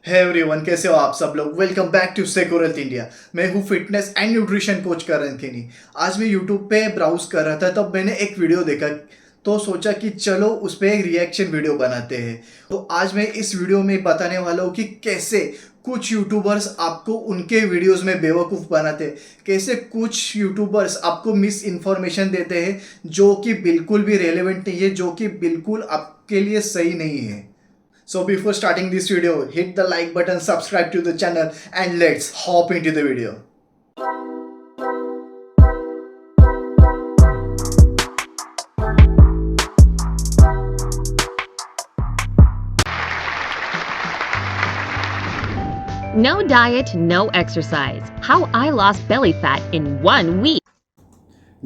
Hey everyone, कैसे हो आप सब लोग। वेलकम बैक टू सेक्योरल इंडिया। मैं हूँ fitness and nutrition coach Karan Keni. आज मैं यूट्यूब पे ब्राउज कर रहा था, तब मैंने एक वीडियो देखा तो सोचा कि चलो उस पर एक रिएक्शन वीडियो बनाते हैं। तो आज मैं इस वीडियो में बताने वाला हूँ कि कैसे कुछ यूट्यूबर्स आपको उनके वीडियोस में बेवकूफ़ बनाते हैं, कैसे कुछ यूट्यूबर्स आपको मिस इन्फॉर्मेशन देते हैं जो कि बिल्कुल भी रेलेवेंट नहीं है, जो कि बिल्कुल आपके लिए सही नहीं है। So before starting this video, hit the like button, subscribe to the channel, and let's hop into the video. No diet, no exercise. How I lost belly fat in 1 week.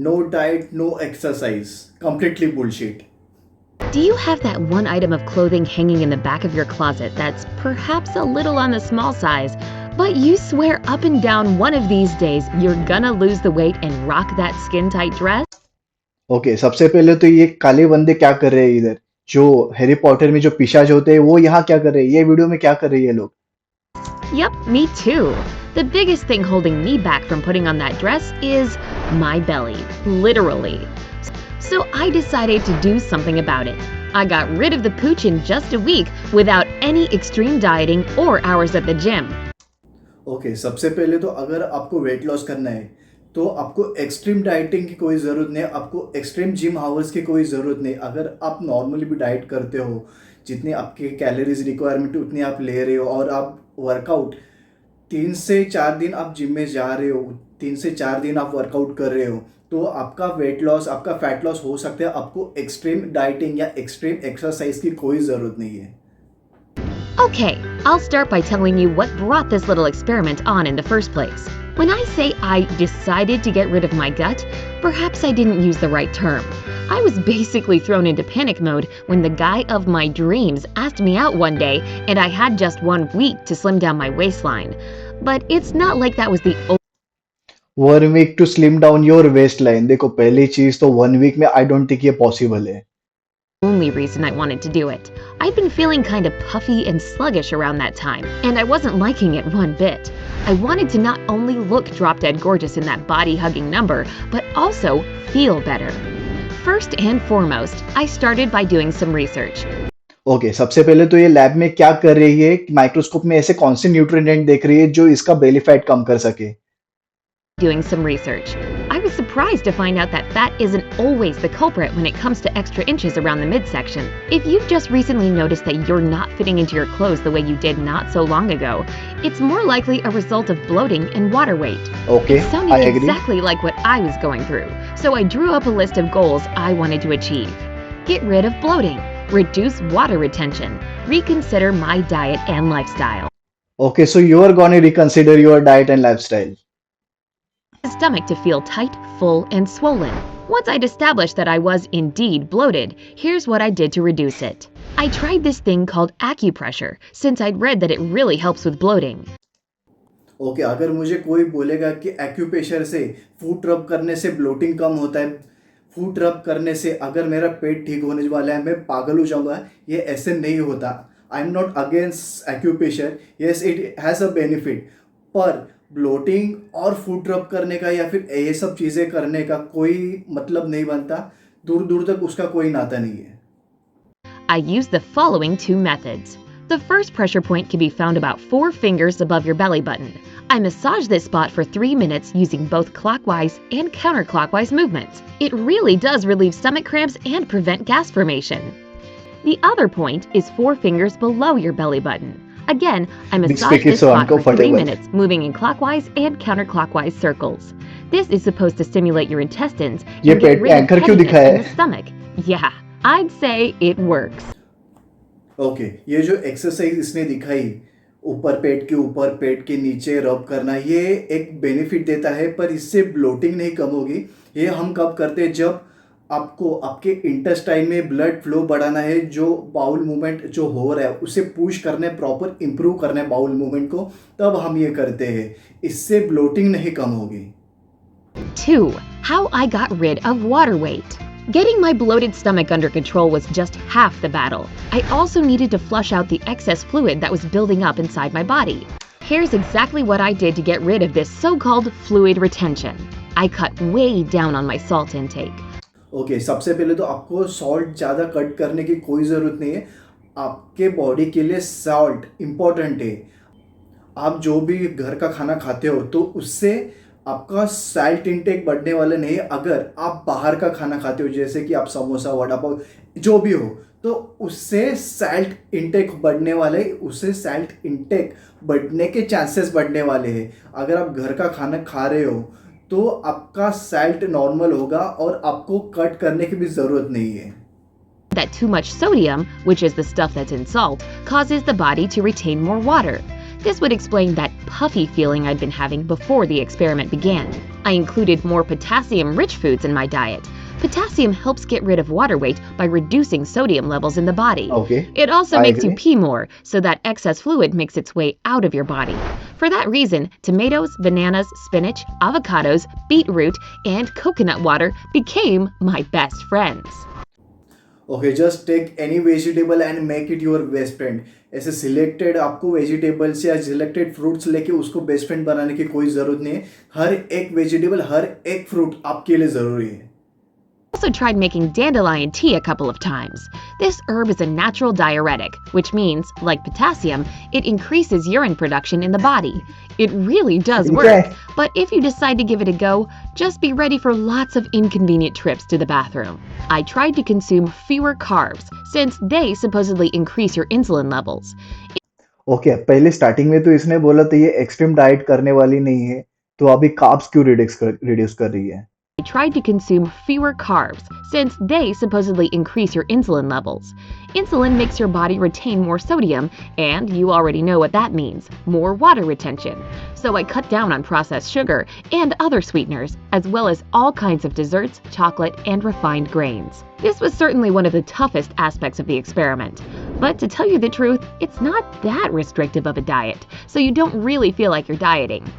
No diet, no exercise. Completely bullshit. Do you have that one item of clothing hanging in the back of your closet that's perhaps a little on the small size, but you swear up and down one of these days you're gonna lose the weight and rock that skin-tight dress? Okay सबसे पहले तो ये काले बंदे क्या कर रहे हैं इधर? जो हैरी पॉटर में जो पिशाच होते हैं वो यहाँ क्या कर रहे हैं? ये वीडियो में क्या कर रहे हैं ये लोग? Yep, me too. The biggest thing holding me back from putting on that dress is my belly, literally. So I decided to do something about it. I got rid of the pooch in just a week without any extreme dieting or hours at the gym. Okay सबसे पहले तो अगर आपको weight loss करना है तो आपको extreme dieting की कोई ज़रूरत नहीं, आपको एक्सट्रीम जिम आवर्स की कोई ज़रूरत नहीं। अगर आप नॉर्मली भी डाइट करते हो, जितनी आपकी कैलोरीज रिक्वायरमेंट उतनी आप ले रहे हो, और आप वर्कआउट 3 से 4 दिन आप जिम में जा रहे हो, 3 से 4 दिन आप वर्कआउट कर रहे हो, तो आपका वेट लॉस, आपका फैट लॉस हो सकता है। आपको एक्सट्रीम डाइटिंग या एक्सट्रीम एक्सरसाइज की कोई ज़रूरत नहीं है। Okay, I'll start by telling you what brought this little experiment on in the first place. When I say I decided to get rid of my gut, perhaps I didn't use the right term. I was basically thrown into panic mode when the guy of my dreams asked me out one day and I had just 1 week to slim down my waistline. But it's not like that was the 1 week to slim down your waistline. देखो पहली चीज तो 1 week में I don't think ये possible है। only reason I wanted to do it. I'd been feeling kind of puffy and sluggish around that time, and I wasn't liking it one bit. I wanted to not only look drop dead gorgeous in that body-hugging number, but also feel better. First and foremost, I started by doing some research. Okay सबसे पहले तो ये lab में क्या कर रही है? Microscope में ऐसे कौन से न्यूट्रिएंट देख रही है जो इसका बेली फैट कम कर सके? Doing some research. I was surprised to find out that fat isn't always the culprit when it comes to extra inches around the midsection. If you've just recently noticed that you're not fitting into your clothes the way you did not so long ago, it's more likely a result of bloating and water weight. Okay, It sounded I agree. exactly like what I was going through, so I drew up a list of goals I wanted to achieve. Get rid of bloating, reduce water retention, reconsider my diet and lifestyle. Okay, so you are going to reconsider your diet and lifestyle. Stomach to feel tight, full, and swollen. Once I'd established that I was indeed bloated, here's what I did to reduce it. I tried this thing called acupressure, since I'd read that it really helps with bloating. Okay अगर मुझे कोई बोलेगा कि acupressure से, फूट रब करने से bloating कम होता है, फूट रब करने से अगर मेरा पेट ठीक होने वाला है, मैं पागल हो जाऊंगा। ये ऐसे नहीं होता। I am not against acupressure, yes it has a benefit, पर ब्लोटिंग और फूट रब करने का या फिर ये सब चीज़ें करने का कोई मतलब नहीं बनता। दूर दूर तक उसका कोई नाता नहीं है। I used the following 2 methods. The first pressure point can be found about 4 fingers above your belly button. I massage this spot for 3 minutes using both clockwise and counterclockwise movements. It really does relieve stomach cramps and prevent gas formation. The other point is 4 fingers below your belly button. Again, I massage this spot for 3 minutes, moving in clockwise and counterclockwise circles. This is supposed to stimulate your intestines ये and get pet rid पे of anchor क्यों heaviness दिखा in है? the stomach. Yeah, I'd say it works. Okay ये जो exercise इसने दिखाई, ऊपर पेट के नीचे रब करना, ये एक बेनिफिट देता है, पर इससे ब्लोटिंग नहीं कम होगी। ये हम कब करते हैं? जब आपको आपके इंटेस्टाइन में ब्लड फ्लो बढ़ाना है, जो बाउल मूवमेंट जो हो रहा है उसे पुश करने, प्रॉपर इंप्रूव करना है बाउल मूवमेंट को, तब हम ये करते हैं। इससे ब्लोटिंग नहीं कम होगी। 2. How I got rid of water weight. Getting my bloated stomach under control was just half the battle. I also needed to flush out the excess fluid that was building up inside my body. Here's exactly what I did to get rid of this so-called fluid retention. I cut way down on my salt intake. Okay सबसे पहले तो आपको salt ज़्यादा cut करने की कोई ज़रूरत नहीं है. आपके बॉडी के लिए सॉल्ट इम्पॉर्टेंट है. आप जो भी घर का खाना खाते हो तो उससे आपका सॉल्ट इंटेक बढ़ने वाला नहीं है. अगर आप बाहर का खाना खाते हो जैसे कि आप समोसा वड़ा पाव जो भी हो तो उससे सॉल्ट इंटेक बढ़ने वाले उससे सॉल्ट इंटेक बढ़ने के चांसेस बढ़ने वाले हैं. अगर आप घर का खाना खा रहे हो तो आपका सॉल्ट नॉर्मल होगा और आपको कट करने की भी ज़रूरत नहीं है. That too much sodium, which is the stuff that's in salt, causes the body to retain more water. This would explain that puffy feeling I'd been having before the experiment began. I included more potassium-rich foods in my diet. Potassium helps get rid of water weight by reducing sodium levels in the body. Okay, It also I makes you agree. pee more, so that excess fluid makes its way out of your body. For that reason, tomatoes, bananas, spinach, avocados, beetroot, and coconut water became my best friends. Okay just take any vegetable and make it your best friend. ऐसे selected आपको vegetables या selected fruits लेके उसको best friend बनाने की कोई ज़रूरत नहीं है. हर एक वेजिटेबल हर एक फ्रूट आपके लिए ज़रूरी है. Also tried making dandelion tea a couple of times. This herb is a natural diuretic, which means, like potassium, it increases urine production in the body. It really does work, Okay. but if you decide to give it a go, just be ready for lots of inconvenient trips to the bathroom. I tried to consume fewer carbs, since they supposedly increase your insulin levels. Okay पहले starting में तो इसने बोला तो ये extreme diet करने वाली नहीं है, तो अभी कार्ब्स क्यों रिड्यूस कर रही है? I tried to consume fewer carbs, since they supposedly increase your insulin levels. Insulin makes your body retain more sodium, and you already know what that means, more water retention. So I cut down on processed sugar and other sweeteners, as well as all kinds of desserts, chocolate, and refined grains. This was certainly one of the toughest aspects of the experiment. But to tell you the truth, it's not that restrictive of a diet, so you don't really feel like you're dieting.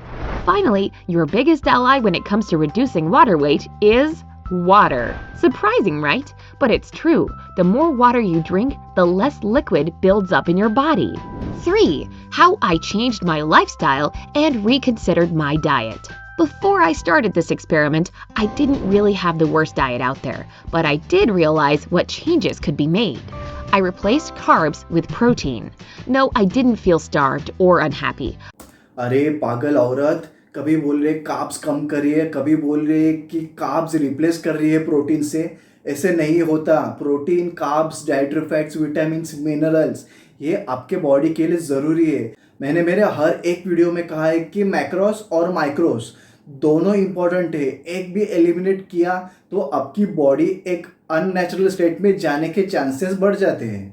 Finally, your biggest ally when it comes to reducing water weight is water. Surprising, right? But it's true. The more water you drink, the less liquid builds up in your body. 3. How I changed my lifestyle and reconsidered my diet. Before I started this experiment, I didn't really have the worst diet out there, but I did realize what changes could be made. I replaced carbs with protein. No, I didn't feel starved or unhappy. अरे पागल औरत, कभी बोल रहे carbs कम करिए, कभी बोल रहे कि कार्ब्स रिप्लेस कर रही है प्रोटीन से. ऐसे नहीं होता. Protein, carbs, dietary fats, vitamins, minerals ये आपके बॉडी के लिए ज़रूरी है. मैंने मेरे हर एक वीडियो में कहा है कि मैक्रोस और माइक्रोस दोनों इंपॉर्टेंट है. एक भी एलिमिनेट किया तो आपकी बॉडी एक अननेचुरल स्टेट में जाने के चांसेस बढ़ जाते हैं.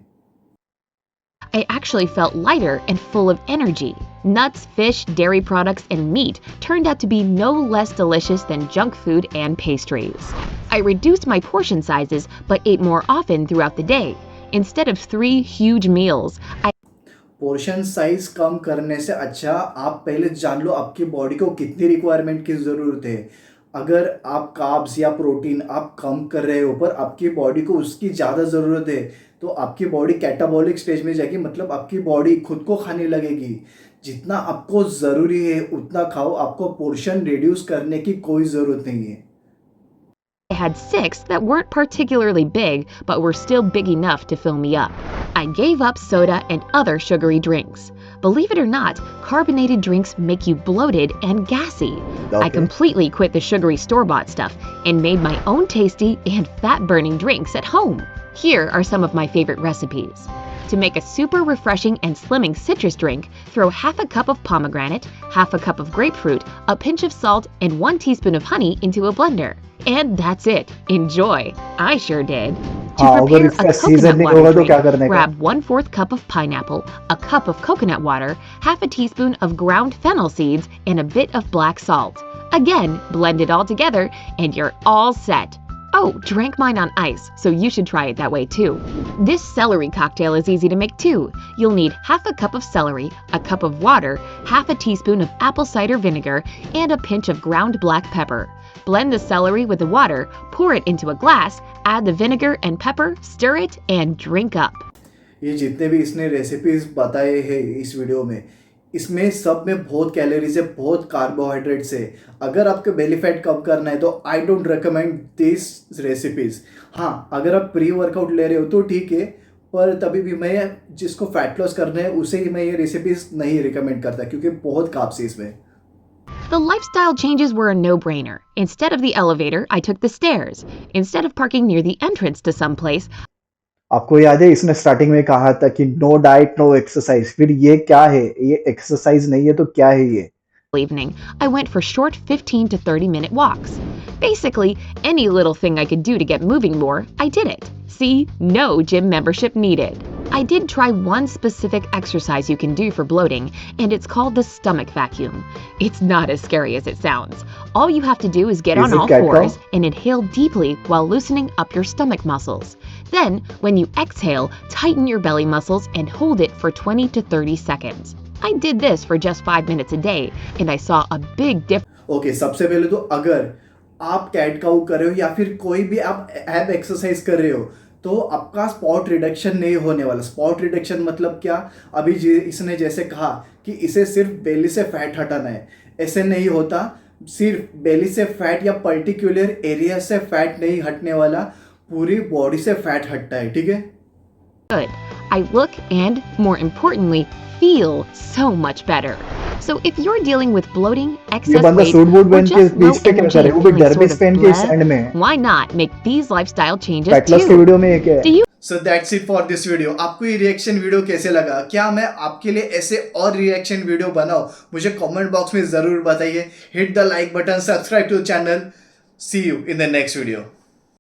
I actually felt lighter and full of energy. Nuts, fish, dairy products, and meat turned out to be no less delicious than junk food and pastries. I reduced my portion sizes but ate more often throughout the day. Instead of 3 huge meals, I portion size कम करने से अच्छा आप पहले जान लो आपकी body को कितनी रिक्वायरमेंट की ज़रूरत है. अगर आप कार्ब्स या प्रोटीन आप कम कर रहे हो पर आपकी बॉडी को उसकी ज़्यादा ज़रूरत है तो आपकी बॉडी कैटाबॉलिक स्टेज में जाएगी. मतलब आपकी बॉडी खुद को खाने लगेगी. जितना आपको ज़रूरी है उतना खाओ. आपको पोर्शन रिड्यूस करने की कोई ज़रूरत नहीं है. had 6 that weren't particularly big but were still big enough to fill me up. I gave up soda and other sugary drinks. Believe it or not, carbonated drinks make you bloated and gassy. I Okay. completely quit the sugary store-bought stuff and made my own tasty and fat-burning drinks at home. Here are some of my favorite recipes. To make a super refreshing and slimming citrus drink, throw half a cup of pomegranate, half a cup of grapefruit, a pinch of salt, and 1 teaspoon of honey into a blender. And that's it. Enjoy. I sure did. To हाँ, अगर prepare इसका a season coconut नहीं water होगा तो drink, क्या करने का? grab 1/4 cup of pineapple, a cup of coconut water, half a teaspoon of ground fennel seeds, and a bit of black salt. Again, blend it all together and you're all set. Oh, drank mine on ice, so you should try it that way too. This celery cocktail is easy to make too. You'll need half a cup of celery, a cup of water, half a teaspoon of apple cider vinegar, and a pinch of ground black pepper. Blend the celery with the water, pour it into a glass, add the vinegar and pepper, stir it, and drink up. ये जितने भी इसने recipes बताए हैं इस video में, इसमें सब में बहुत कैलोरीज है, बहुत कार्बोहाइड्रेट्स है। अगर आपको बेली फैट कम करना है तो I don't recommend this recipes. हाँ, अगर आप प्री वर्कआउट ले रहे हो तो ठीक है, पर तभी भी मैं जिसको फैट लॉस करना है उसे ही मैं ये रेसिपीज नहीं रिकमेंड करता, क्योंकि बहुत कार्ब्स है इसमें। The lifestyle changes were a no-brainer. Instead of the elevator, I took the stairs. Instead of parking near the entrance to some place, आपको याद है इसने स्टार्टिंग में कहा था कि नो डाइट नो एक्सरसाइज, फिर ये क्या है? ये एक्सरसाइज नहीं है तो क्या है ये? evening, I went for short 15 to 30-minute walks. Basically, any little thing I could do to get moving more, I did it. See, no gym membership needed. I did try one specific exercise you can do for bloating, and it's called the stomach vacuum. It's not as scary as it sounds. All you have to do is get Is on it all cat cow? fours and inhale deeply while loosening up your stomach muscles. Then, when you exhale, tighten your belly muscles and hold it for 20 to 30 seconds. I did this for just 5 minutes a day, and I saw a big difference. Okay, सबसे पहले तो अगर आप cat cow कर रहे हो या फिर कोई भी आप एब एक्सरसाइज कर रहे हो तो आपका स्पॉट रिडक्शन नहीं होने वाला। स्पॉट रिडक्शन मतलब क्या? अभी इसने जैसे कहा कि इसे सिर्फ बेली से फैट हटाना है, ऐसे नहीं होता। सिर्फ बेली से फैट या पर्टिकुलर एरिया से फैट नहीं हटने वाला, पूरी बॉडी से फैट हटता है, ठीक है? Good. I look and, more importantly, feel so much better. So if you're dealing with bloating, ये excess बंदा weight, सूट बूट or पहन के just low बीच पे क्या energy कर रहा है? and वो भी feeling डरबिस sort of पहन के इस bleh, एंड में है। why not make these lifestyle changes fat loss के too? वीडियो में ये क्या है? Do you so that's it for this video. आपको ये रिएक्शन वीडियो कैसे लगा? क्या मैं आपके लिए ऐसे और रिएक्शन वीडियो बनाऊं? मुझे कमेंट बॉक्स में ज़रूर बताइए। Hit the like button, subscribe to the channel. See you in the next video.